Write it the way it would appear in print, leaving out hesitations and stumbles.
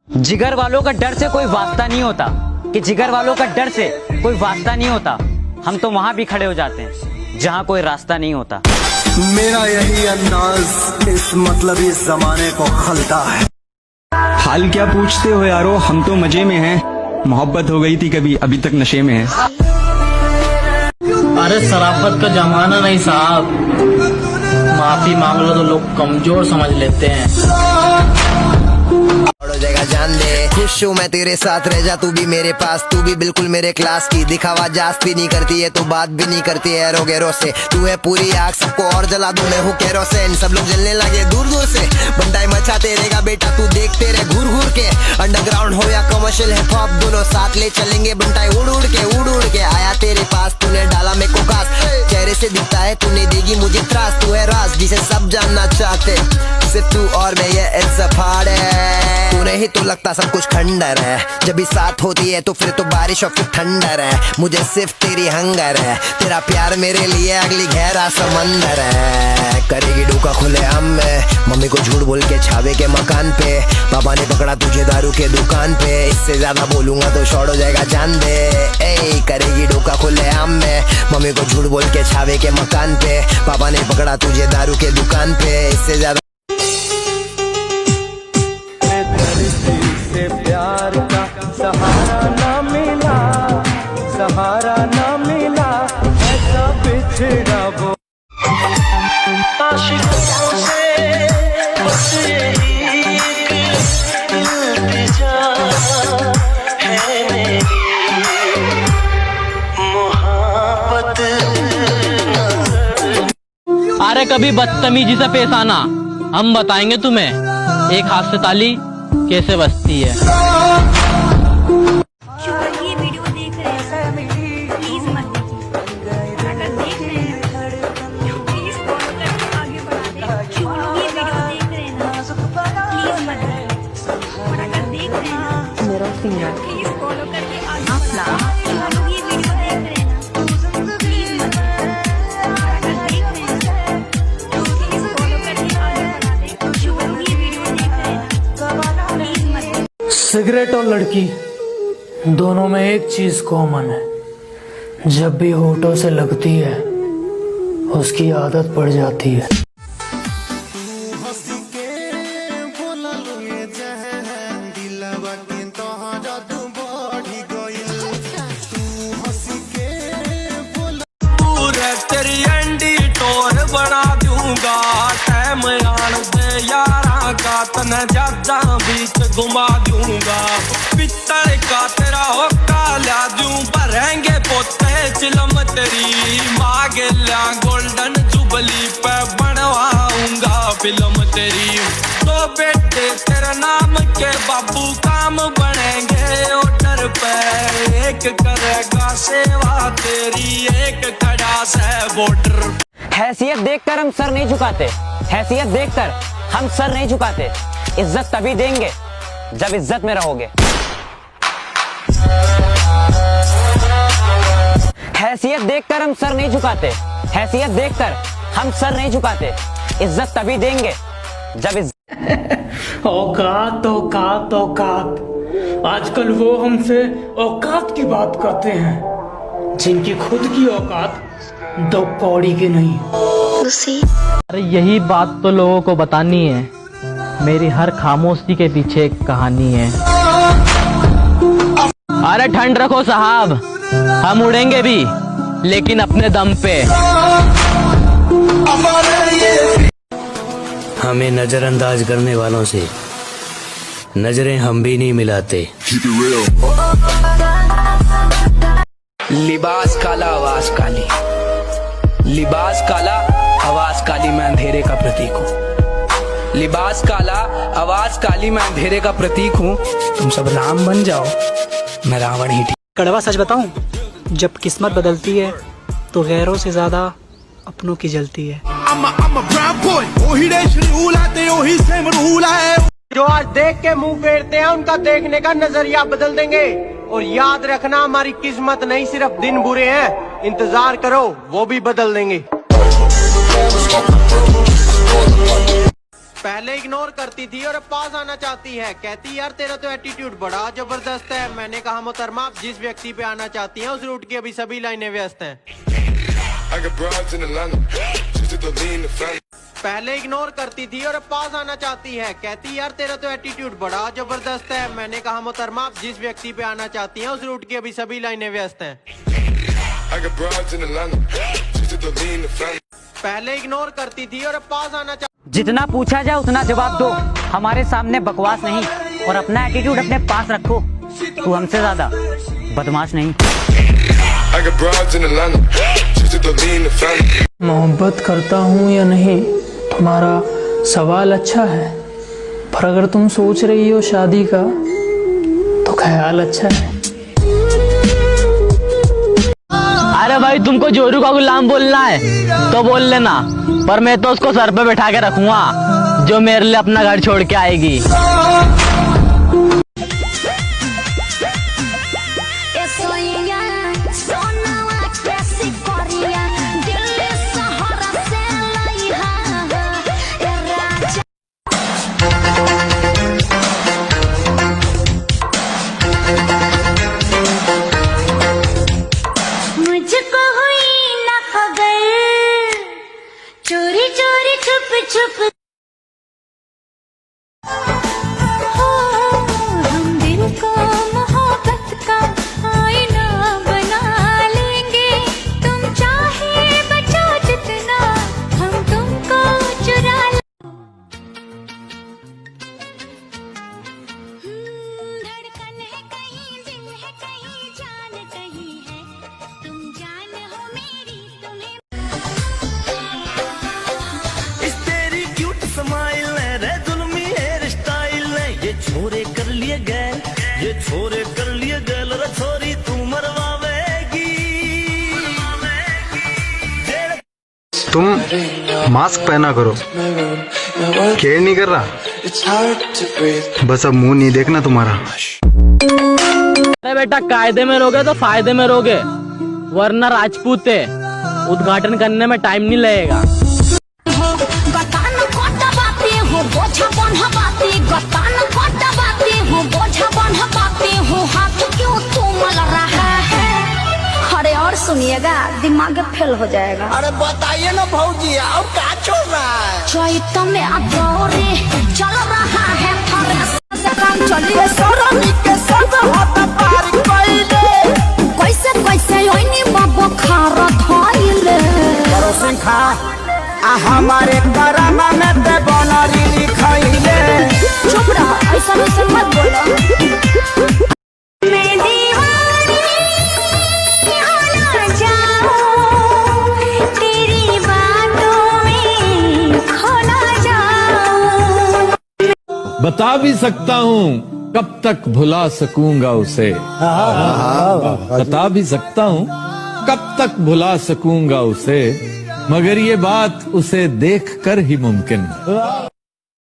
जिगर वालों का डर से कोई वास्ता नहीं होता, कि जिगर वालों का डर से कोई वास्ता नहीं होता। हम तो वहां भी खड़े हो जाते हैं जहां कोई रास्ता नहीं होता। मेरा यही अंदाज इस मतलबी जमाने को खलता है। हाल क्या पूछते हो यारो, हम तो मजे में हैं। मोहब्बत हो गई थी कभी, अभी तक नशे में है। अरे शराफत का जमाना नहीं साहब, माफी मांग लो तो लोग कमजोर समझ लेते हैं। जगह जान दे, खुश हूँ मैं तेरे साथ, रह जा तू भी मेरे पास। तू भी बिल्कुल मेरे क्लास की, दिखावा जास्त भी नहीं करती है तो बात भी नहीं करती है एरो गेरो से। तू है पूरी आग, सबको और जला दूं मैं हूँ केरोसिन। सब लोग जलने लगे दूर दूर से, बंटाई मचाते रहेगा बेटा तू देखते रहे घूर घूर के। अंडरग्राउंड हो या कमर्शियल हिप हॉप, दोनों साथ ले चलेंगे बंटाई उड़ उड़ के। आया तेरे पास, तूने डाला मेरे को कास, चेहरे से दिखता है तूने देगी मुझे त्रास। तू है राज जिसे सब जानना चाहते, सिर्फ तू और मैं, ये इट्स अ पार्टी। तू नहीं तो लगता सब कुछ खंडर है, जब भी साथ होती है तो फिर तो बारिश और फिर ठंडर है। मुझे सिर्फ तेरी हंगर है, तेरा प्यार मेरे लिए अगली गहरा समंदर है। करेगी डूका खुले हम में, मम्मी को झूठ बोल के छावे के मकान पे। पापा ने पकड़ा तुझे दारू के दुकान पे, इससे ज्यादा बोलूंगा तो शॉर्ट हो जाएगा जान दे। ए करेगी डूका खुले हम में, मम्मी को झूठ बोल के छावे के मकान पे। पापा ने पकड़ा तुझे दारू के दुकान पे, इससे ज्यादा प्यार का सहारा ना मिला, सहारा ना मिला, ऐसा बिछड़ा वो आशिकों से इल्तिजा है मेरी मोहब्बत। अरे कभी बदतमीजी से पेश आना, हम बताएंगे तुम्हें एक हाथ से ताली कैसे बजती है। ये वीडियो देख रहे हैं प्लीज मत देखिए, अगर देख रहे हैं प्लीज फॉलो करके आगे बढ़ा दें। जो लोग ये वीडियो देख रहे हैं ना प्लीज मत देखिए, और अगर देख रहे हैं मेरा सिंगर प्लीज फॉलो करके आगे बढ़ा दें। जो लोग ये वीडियो देख रहे हैं ना प्लीज मत देखिए, और अगर देख रहे हैं प्लीज फॉलो करके आगे बढ़ा दें। जो लोग ये वीडियो देख रहे हैं प्लीज मत। सिगरेट और लड़की दोनों में एक चीज कॉमन है, जब भी होठों से लगती है उसकी आदत पड़ जाती है। तेरी एंडी टोर बना दूंगा, टाइम आन दे यारा का, तने ज्यादा बीच घुमा दूंगा। पित्तल का तेरा होका ला दूं, भरेंगे पोते चिलम तेरी मांग ला। गोल्डन जुबली पे बनवाऊंगा फिल्म तेरी। तो बेटे तेरे नाम के बाबू काम बनेंगे ऑर्डर पे, एक करेगा सेवा तेरी, एक खड़ा से बॉर्डर। हैसियत देखकर हम सर नहीं झुकाते, हैसियत देखकर हम सर नहीं झुकाते। इज्जत तभी देंगे जब इज्जत में रहोगे। हैसियत देखकर हम सर नहीं झुकाते, हैसियत देखकर हम सर नहीं झुकाते। इज्जत तभी देंगे जब औकात औकात औकात, आजकल वो हमसे औकात की बात करते हैं जिनकी खुद की औकात दो कौड़ी की नहीं। अरे यही बात तो लोगों को बतानी है, मेरी हर खामोशी के पीछे एक कहानी है। अरे ठंड रखो साहब, हम उड़ेंगे भी लेकिन अपने दम पे। हमें नजरअंदाज करने वालों से नजरें हम भी नहीं मिलाते। लिबास काला आवाज काली, लिबास काला आवाज काली, मैं अंधेरे का प्रतीक हूँ। लिबास काला आवाज काली, मैं अंधेरे का प्रतीक हूँ। तुम सब राम बन जाओ, मैं रावण ही ठीक। कड़वा सच बताऊं, जब किस्मत बदलती है तो गैरों से ज्यादा अपनों की जलती है। जो आज देख के मुंह फेरते हैं उनका देखने का नजरिया बदल देंगे। और याद रखना हमारी किस्मत नहीं सिर्फ दिन बुरे हैं, इंतजार करो वो भी बदल देंगे। पहले इग्नोर करती थी और अब पास आना चाहती है। कहती यार तेरा तो एटीट्यूड बड़ा जबरदस्त है। मैंने कहा मोहतरमा आप जिस व्यक्ति पे आना चाहती हैं उस रूट की अभी सभी लाइनें व्यस्त हैं। पहले इग्नोर करती थी और अब पास आना चाहती है। कहती यार तेरा तो एटीट्यूड बड़ा जबरदस्त है। मैंने कहा मोहतरमा आप जिस व्यक्ति पे आना चाहती हैं उस रूट की अभी सभी लाइनें व्यस्त हैं। पहले इग्नोर करती थी और अब पास आना जितना पूछा जाए उतना जवाब दो, हमारे सामने बकवास नहीं, और अपना एटीट्यूड अपने पास रखो। तू हमसे ज्यादा बदमाश नहीं। मोहब्बत करता हूँ या नहीं तुम्हारा सवाल अच्छा है, पर अगर तुम सोच रही हो शादी का तो ख्याल अच्छा है। अरे भाई तुमको जोरू का गुलाम बोलना है तो बोल लेना, पर मैं तो उसको सर पे बैठा के रखूंगा जो मेरे लिए अपना घर छोड़ के आएगी। मुझको हुई ना खबर, चोरी चोरी छुप छुप हम दिल को मोहब्बत का आईना बना लेंगे। तुम चाहे बचाओ जितना हम तुमको चुरा धड़कन है कहीं, दिल है कहीं, जान कहीं है। तुम जान हो मेरी, तुम्हें इस तेरी क्यूट स्माइल है रे जुल्मी हेयर स्टाइल है। ये छोरे कर लिए गैल, ये छोरे कर लिए गैल रे छोरी तू मरवावेगी। तुम मास्क पहना करो, केयर नहीं कर रहा, बस अब मुंह नहीं देखना तुम्हारा। अरे बेटा कायदे में रहोगे तो फायदे में रहोगे, वरना राजपूत है, उद्घाटन करने में टाइम नहीं लगेगा। गतान कोटा बाते हो बोझा बन्हवाते, गतान कोटा बाते हो बोझा बन्हवाते हो, हाथ क्यों तुमल रहा है। अरे और सुनिएगा दिमाग फेल हो जाएगा। अरे बताइए ना भौजी और क्या चल रहा है। चैत में अदौरे चल रहा है, काम चलिए सौरमी के सब हाथ पार कइले। कैसे कैसे ओइनी बाबा खार धइले। करो सिंखा आ हमारे करामा में ते बनरी लिखइले। चुप रहो, ऐसा वैसा मत बोलो। मैं दीवानी हो जाऊं, तेरी बातों में खो ना जाऊं। बता भी सकता हूँ कब तक भुला सकूंगा उसे, बता भी सकता हूँ कब तक भुला सकूंगा उसे, मगर ये बात उसे देख कर ही मुमकिन है।